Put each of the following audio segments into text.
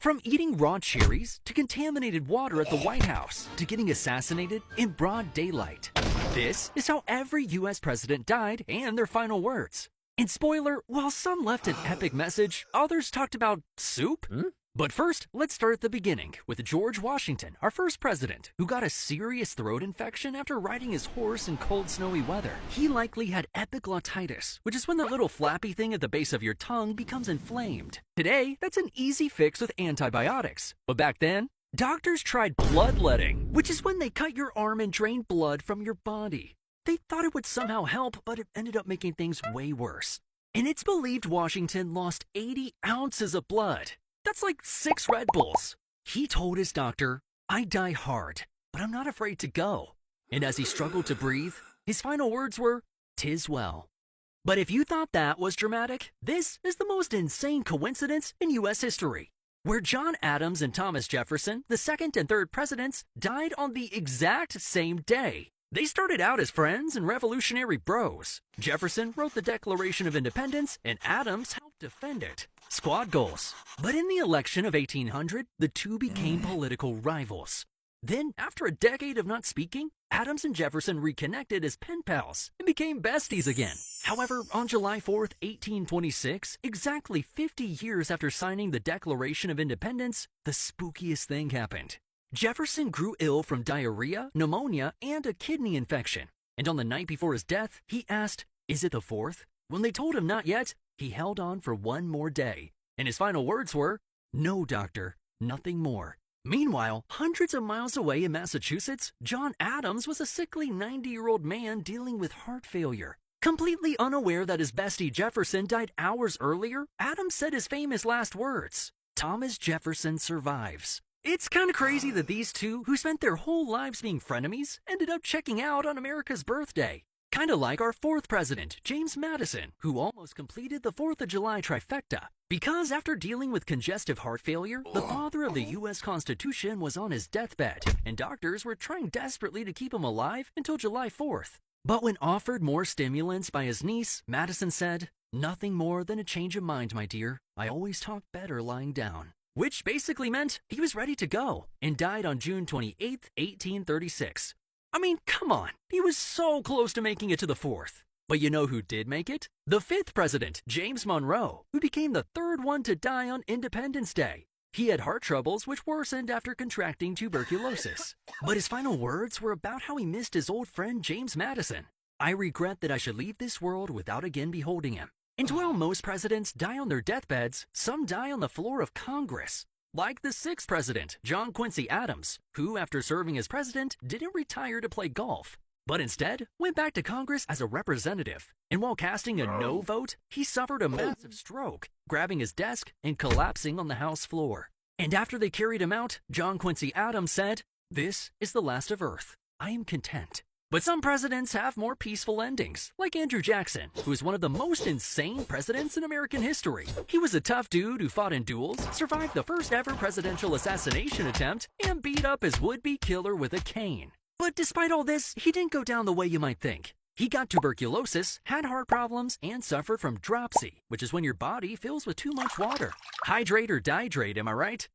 From eating raw cherries to contaminated water at the White House to getting assassinated in broad daylight. This is how every US president died and their final words. And spoiler, while some left an epic message, others talked about soup. But first, let's start at the beginning with George Washington, our first president, who got a serious throat infection after riding his horse in cold, snowy weather. He likely had epiglottitis, which is when the little flappy thing at the base of your tongue becomes inflamed. Today, that's an easy fix with antibiotics. But back then, doctors tried bloodletting, which is when they cut your arm and drain blood from your body. They thought it would somehow help, but it ended up making things way worse. And it's believed Washington lost 80 ounces of blood. That's like 6 Red Bulls. He told his doctor, "I die hard, but I'm not afraid to go." And as he struggled to breathe, his final words were, "'Tis well." But if you thought that was dramatic, this is the most insane coincidence in US history, where John Adams and Thomas Jefferson, the second and third presidents, died on the exact same day. They started out as friends and revolutionary bros. Jefferson wrote the Declaration of Independence, and Adams helped defend it. Squad goals. But in the election of 1800, the two became political rivals. Then, after a decade of not speaking, Adams and Jefferson reconnected as pen pals and became besties again. However, on July 4th, 1826, exactly 50 years after signing the Declaration of Independence, the spookiest thing happened. Jefferson grew ill from diarrhea, pneumonia, and a kidney infection. And on the night before his death, he asked, "Is it the 4th?" When they told him not yet, he held on for one more day. And his final words were, "No, doctor, nothing more." Meanwhile, hundreds of miles away in Massachusetts, John Adams was a sickly 90-year-old man dealing with heart failure. Completely unaware that his bestie Jefferson died hours earlier, Adams said his famous last words, "Thomas Jefferson survives." It's kind of crazy that these two, who spent their whole lives being frenemies, ended up checking out on America's birthday. Kind of like our fourth president, James Madison, who almost completed the 4th of July trifecta. Because after dealing with congestive heart failure, the father of the US Constitution was on his deathbed, and doctors were trying desperately to keep him alive until July 4th. But when offered more stimulants by his niece, Madison said, "Nothing more than a change of mind, my dear. I always talk better lying down." Which basically meant he was ready to go, and died on June 28th, 1836. I mean, come on, he was so close to making it to the 4th. But you know who did make it? The 5th president, James Monroe, who became the 3rd one to die on Independence Day. He had heart troubles which worsened after contracting tuberculosis. But his final words were about how he missed his old friend James Madison. "I regret that I should leave this world without again beholding him." And while most presidents die on their deathbeds, some die on the floor of Congress. Like the 6th president, John Quincy Adams, who after serving as president didn't retire to play golf, but instead went back to Congress as a representative. And while casting a no vote, he suffered a massive stroke, grabbing his desk and collapsing on the House floor. And after they carried him out, John Quincy Adams said, "This is the last of Earth. I am content." But some presidents have more peaceful endings, like Andrew Jackson, who is one of the most insane presidents in American history. He was a tough dude who fought in duels, survived the first ever presidential assassination attempt, and beat up his would-be killer with a cane. But despite all this, he didn't go down the way you might think. He got tuberculosis, had heart problems, and suffered from dropsy, which is when your body fills with too much water. Hydrate or dihydrate, am I right?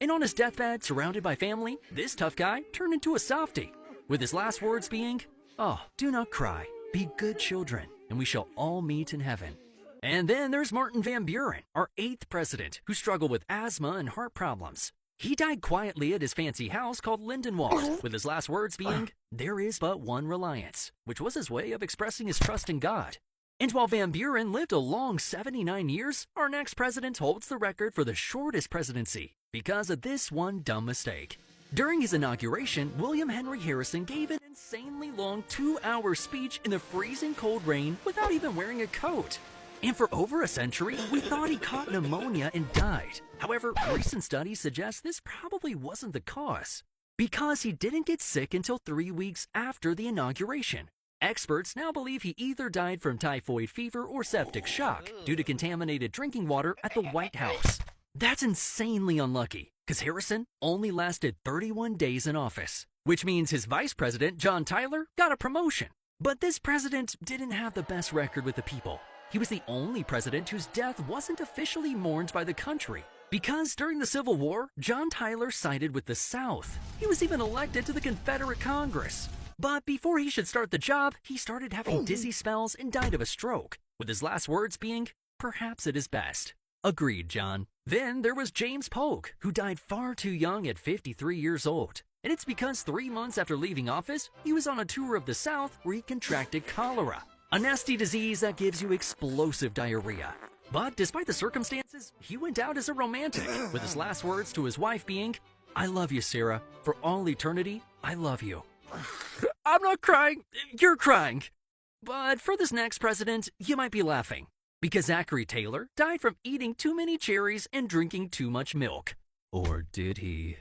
And on his deathbed, surrounded by family, this tough guy turned into a softie, with his last words being, "Oh, do not cry, be good children, and we shall all meet in heaven." And then there's Martin Van Buren, our 8th president, who struggled with asthma and heart problems. He died quietly at his fancy house called Lindenwald, with his last words being, "There is but one reliance," which was his way of expressing his trust in God. And while Van Buren lived a long 79 years, our next president holds the record for the shortest presidency because of this one dumb mistake. During his inauguration, William Henry Harrison gave an insanely long 2-hour speech in the freezing cold rain without even wearing a coat. And for over a century, we thought he caught pneumonia and died. However, recent studies suggest this probably wasn't the cause, because he didn't get sick until 3 weeks after the inauguration. Experts now believe he either died from typhoid fever or septic shock due to contaminated drinking water at the White House. That's insanely unlucky, because Harrison only lasted 31 days in office, which means his vice president, John Tyler, got a promotion. But this president didn't have the best record with the people. He was the only president whose death wasn't officially mourned by the country. Because during the Civil War, John Tyler sided with the South. He was even elected to the Confederate Congress. But before he should start the job, he started having dizzy spells and died of a stroke, with his last words being, "Perhaps it is best." Agreed, John. Then there was James Polk, who died far too young at 53 years old. And it's because 3 months after leaving office, he was on a tour of the South where he contracted cholera, a nasty disease that gives you explosive diarrhea. But despite the circumstances, he went out as a romantic, with his last words to his wife being, "I love you, Sarah. For all eternity, I love you." I'm not crying, you're crying. But for this next president, you might be laughing, because Zachary Taylor died from eating too many cherries and drinking too much milk. Or did he?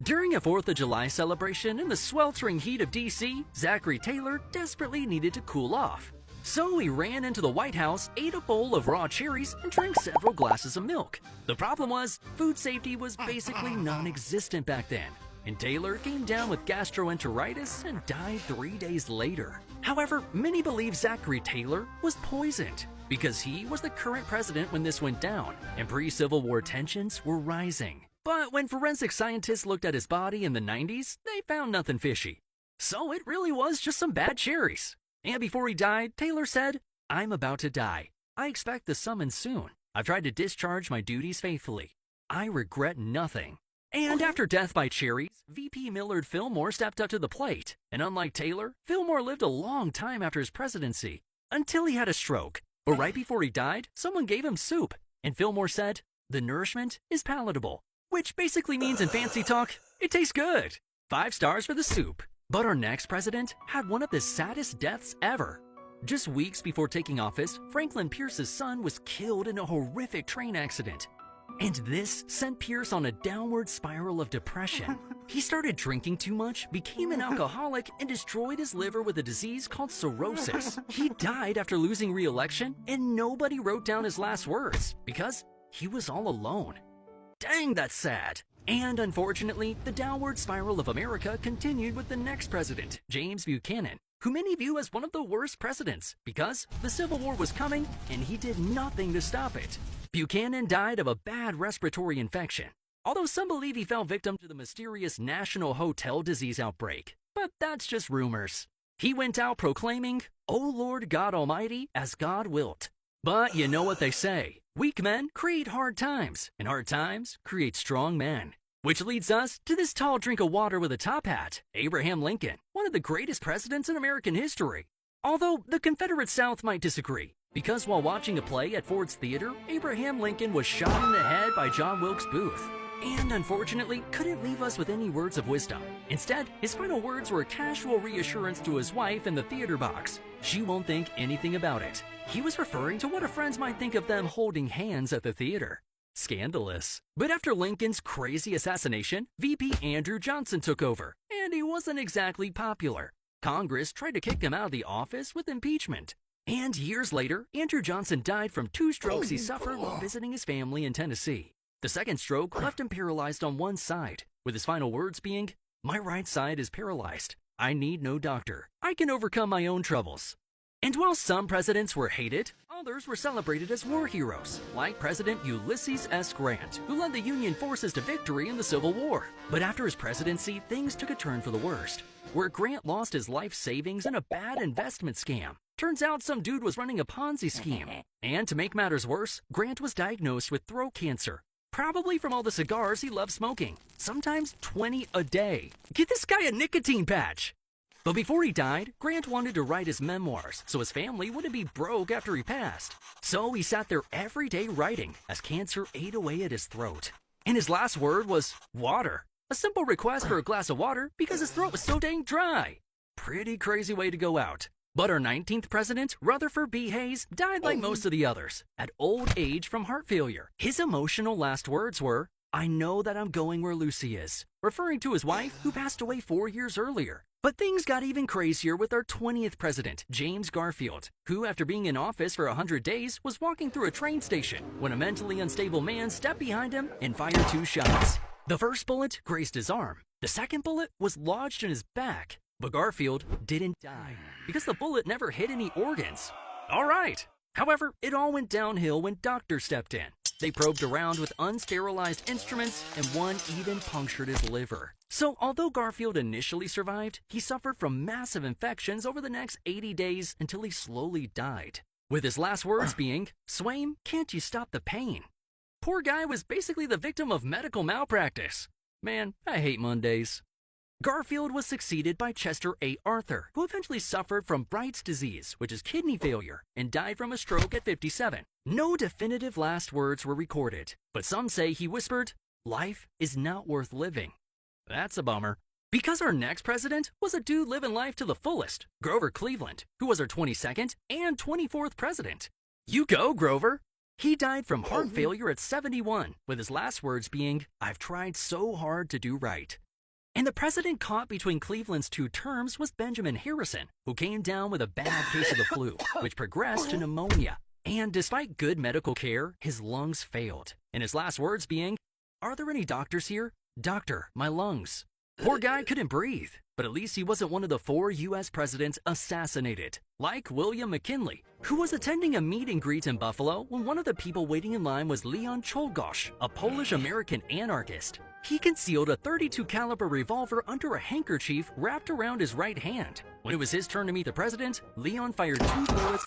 During a 4th of July celebration in the sweltering heat of DC, Zachary Taylor desperately needed to cool off. So he ran into the White House, ate a bowl of raw cherries, and drank several glasses of milk. The problem was, food safety was basically non-existent back then, and Taylor came down with gastroenteritis and died 3 days later. However, many believe Zachary Taylor was poisoned, because he was the current president when this went down, and pre-Civil War tensions were rising. But when forensic scientists looked at his body in the 90s, they found nothing fishy. So it really was just some bad cherries. And before he died, Taylor said, "I'm about to die. I expect the summons soon. I've tried to discharge my duties faithfully. I regret nothing." And after death by cherries, VP Millard Fillmore stepped up to the plate. And unlike Taylor, Fillmore lived a long time after his presidency, until he had a stroke. But right before he died, someone gave him soup. And Fillmore said, "The nourishment is palatable," which basically means in fancy talk, it tastes good. 5 stars for the soup. But our next president had one of the saddest deaths ever. Just weeks before taking office, Franklin Pierce's son was killed in a horrific train accident. And this sent Pierce on a downward spiral of depression. He started drinking too much, became an alcoholic, and destroyed his liver with a disease called cirrhosis. He died after losing re-election, and nobody wrote down his last words because he was all alone. Dang, that's sad. And unfortunately, the downward spiral of America continued with the next president, James Buchanan, who many view as one of the worst presidents because the Civil War was coming and he did nothing to stop it. Buchanan died of a bad respiratory infection, although some believe he fell victim to the mysterious National Hotel Disease outbreak. But that's just rumors. He went out proclaiming, "O Lord God Almighty, as God wilt." But you know what they say, weak men create hard times, and hard times create strong men. Which leads us to this tall drink of water with a top hat, Abraham Lincoln, one of the greatest presidents in American history. Although the Confederate South might disagree, because while watching a play at Ford's Theater, Abraham Lincoln was shot in the head by John Wilkes Booth, and unfortunately couldn't leave us with any words of wisdom. Instead, his final words were a casual reassurance to his wife in the theater box. She won't think anything about it. He was referring to what her friends might think of them holding hands at the theater. Scandalous. But after Lincoln's crazy assassination, VP Andrew Johnson took over, and he wasn't exactly popular. Congress tried to kick him out of the office with impeachment. And years later, Andrew Johnson died from 2 strokes he suffered while visiting his family in Tennessee. The second stroke left him paralyzed on one side, with his final words being, "My right side is paralyzed. I need no doctor. I can overcome my own troubles." And while some presidents were hated, others were celebrated as war heroes, like President Ulysses S. Grant, who led the Union forces to victory in the Civil War. But after his presidency, things took a turn for the worst, where Grant lost his life savings in a bad investment scam. Turns out some dude was running a Ponzi scheme. And to make matters worse, Grant was diagnosed with throat cancer, probably from all the cigars he loved smoking, sometimes 20 a day. Get this guy a nicotine patch! But before he died, Grant wanted to write his memoirs so his family wouldn't be broke after he passed. So he sat there every day writing as cancer ate away at his throat. And his last word was water. A simple request for a glass of water because his throat was so dang dry. Pretty crazy way to go out. But our 19th president, Rutherford B. Hayes, died like most of the others, at old age from heart failure. His emotional last words were, "I know that I'm going where Lucy is," referring to his wife who passed away 4 years earlier. But things got even crazier with our 20th president, James Garfield, who after being in office for 100 days was walking through a train station when a mentally unstable man stepped behind him and fired 2 shots. The first bullet grazed his arm. The second bullet was lodged in his back. But Garfield didn't die because the bullet never hit any organs. All right. However, it all went downhill when doctors stepped in. They probed around with unsterilized instruments, and one even punctured his liver. So although Garfield initially survived, he suffered from massive infections over the next 80 days until he slowly died. With his last words being, "Swaim, can't you stop the pain?" Poor guy was basically the victim of medical malpractice. Man, I hate Mondays. Garfield was succeeded by Chester A. Arthur, who eventually suffered from Bright's disease, which is kidney failure, and died from a stroke at 57. No definitive last words were recorded, but some say he whispered, "Life is not worth living." That's a bummer. Because our next president was a dude living life to the fullest, Grover Cleveland, who was our 22nd and 24th president. You go, Grover! He died from heart failure at 71, with his last words being, "I've tried so hard to do right." And the president caught between Cleveland's two terms was Benjamin Harrison, who came down with a bad case of the flu, which progressed to pneumonia. And despite good medical care, his lungs failed. And his last words being, "Are there any doctors here? Doctor, my lungs." Poor guy couldn't breathe, but at least he wasn't one of the 4 U.S. presidents assassinated, like William McKinley, who was attending a meet and greet in Buffalo when one of the people waiting in line was Leon Czolgosz, a Polish-American anarchist. He concealed a .32 caliber revolver under a handkerchief wrapped around his right hand. When it was his turn to meet the president, Leon fired 2 bullets